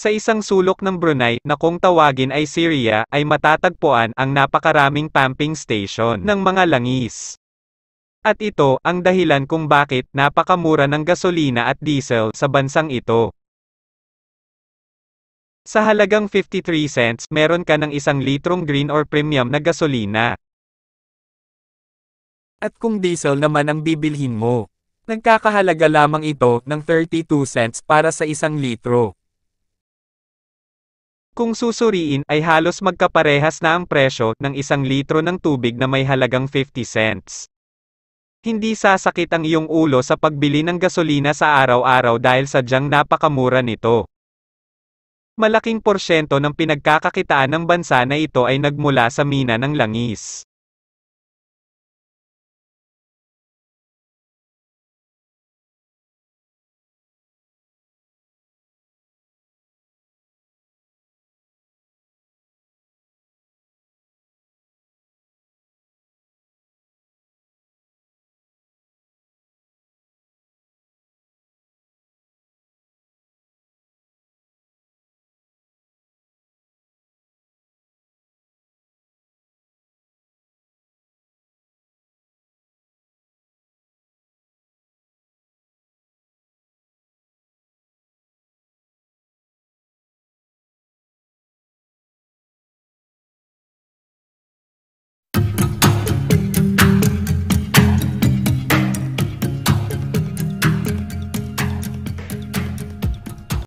Sa isang sulok ng Brunei, na kung tawagin ay Syria, ay matatagpuan ang napakaraming pumping station ng mga langis. At ito, ang dahilan kung bakit napakamura ng gasolina at diesel sa bansang ito. Sa halagang 53 cents, meron ka ng 1 litrong green or premium na gasolina. At kung diesel naman ang bibilhin mo, nagkakahalaga lamang ito ng 32 cents para sa 1 litro. Kung susuriin, ay halos magkaparehas na ang presyo ng 1 litro ng tubig na may halagang 50 cents. Hindi sasakit ang iyong ulo sa pagbili ng gasolina sa araw-araw dahil sadyang napakamura nito. Malaking porsyento ng pinagkakakitaan ng bansa na ito ay nagmula sa mina ng langis.